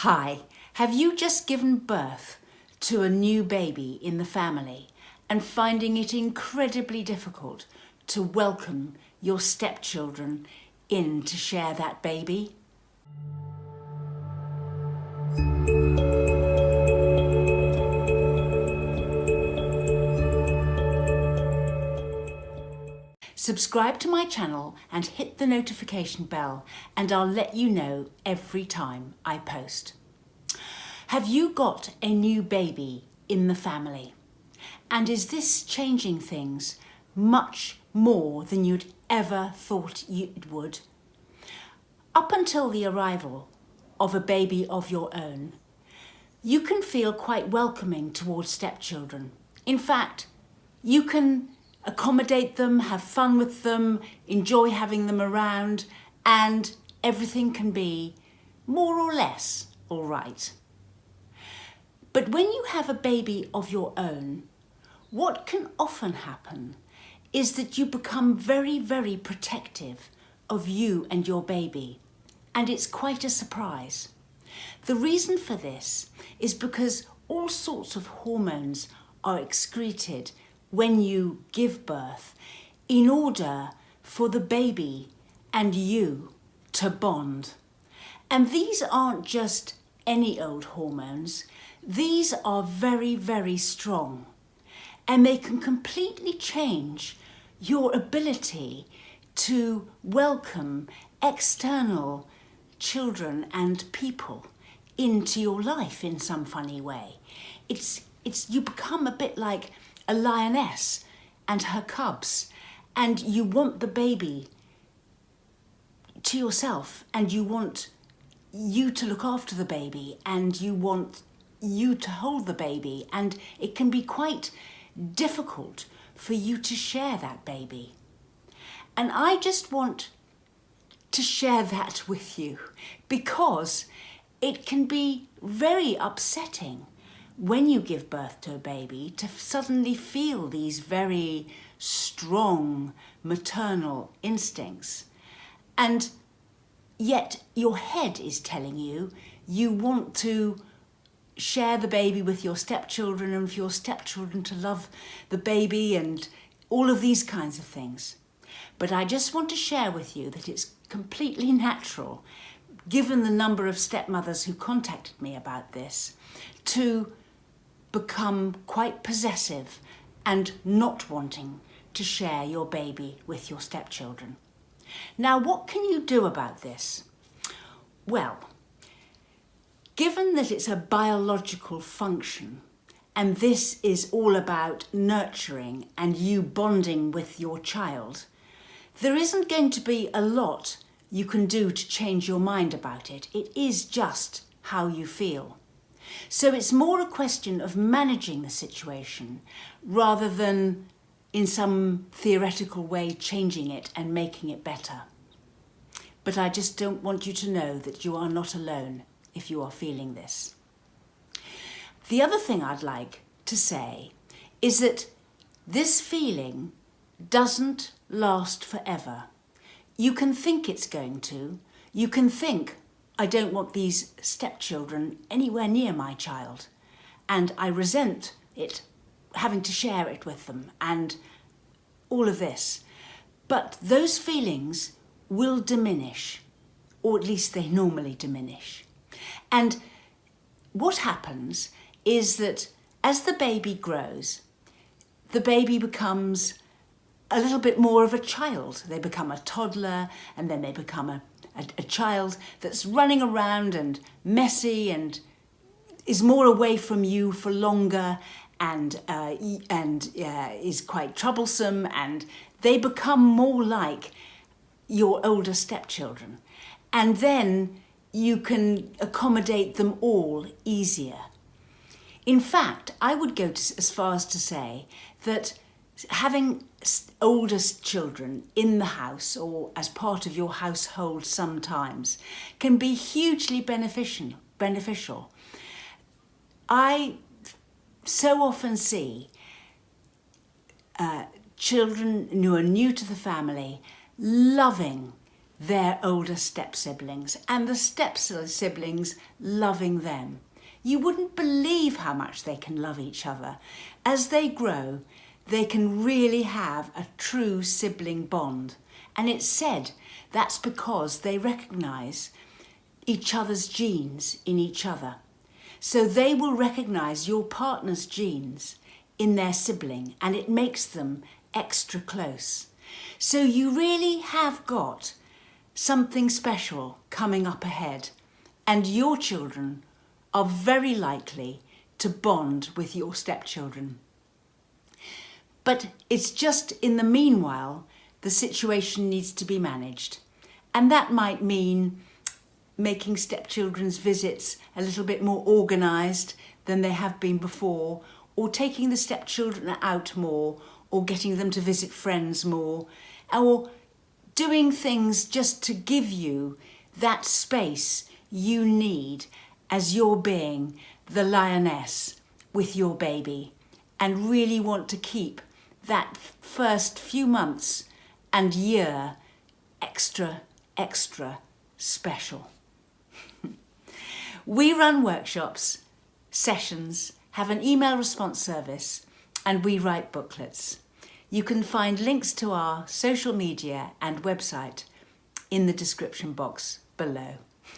Hi, have you just given birth to a new baby in the family and finding it incredibly difficult to welcome your stepchildren in to share that baby? Subscribe to my channel and hit the notification bell and I'll let you know every time I post. Have you got a new baby in the family? And is this changing things much more than you'd ever thought it would? Up until the arrival of a baby of your own, you can feel quite welcoming towards stepchildren. In fact, you can accommodate them, have fun with them, enjoy having them around, and everything can be more or less all right. But when you have a baby of your own, what can often happen is that you become very, very protective of you and your baby, and it's quite a surprise. The reason for this is because all sorts of hormones are excreted when you give birth in order for the baby and you to bond. And these aren't just any old hormones. These are very, very strong, and they can completely change your ability to welcome external children and people into your life in some funny way. You become a bit like a lioness and her cubs, and you want the baby to yourself, and you want you to look after the baby, and you want you to hold the baby, and it can be quite difficult for you to share that baby. And I just want to share that with you because it can be very upsetting when you give birth to a baby to suddenly feel these very strong maternal instincts. And yet your head is telling you you want to share the baby with your stepchildren and for your stepchildren to love the baby and all of these kinds of things. But I just want to share with you that it's completely natural, given the number of stepmothers who contacted me about this, to become quite possessive and not wanting to share your baby with your stepchildren. Now, what can you do about this? Well, given that it's a biological function, and this is all about nurturing and you bonding with your child, there isn't going to be a lot you can do to change your mind about it. It is just how you feel. So it's more a question of managing the situation rather than in some theoretical way changing it and making it better. But I just don't want you to know that you are not alone if you are feeling this. The other thing I'd like to say is that this feeling doesn't last forever. You can think it's going to. You can think, I don't want these stepchildren anywhere near my child, and I resent it, having to share it with them, and all of this. But those feelings will diminish, or at least they normally diminish. And what happens is that as the baby grows, the baby becomes a little bit more of a child. They become a toddler, and then they become a child that's running around and messy and is more away from you for longer and is quite troublesome, and they become more like your older stepchildren. And then you can accommodate them all easier. In fact, I would go as far as to say that having older children in the house or as part of your household sometimes can be hugely beneficial. I so often see children who are new to the family loving their older step-siblings and the step-siblings loving them. You wouldn't believe how much they can love each other. As they grow, they can really have a true sibling bond. And it's said that's because they recognise each other's genes in each other. So they will recognise your partner's genes in their sibling, and it makes them extra close. So you really have got something special coming up ahead, and your children are very likely to bond with your stepchildren. But it's just in the meanwhile, the situation needs to be managed. And that might mean making stepchildren's visits a little bit more organised than they have been before, or taking the stepchildren out more, or getting them to visit friends more, or doing things just to give you that space you need as you're being the lioness with your baby, and really want to keep that first few months and year extra special. We run workshops, sessions, have an email response service, and we write booklets. You can find links to our social media and website in the description box below.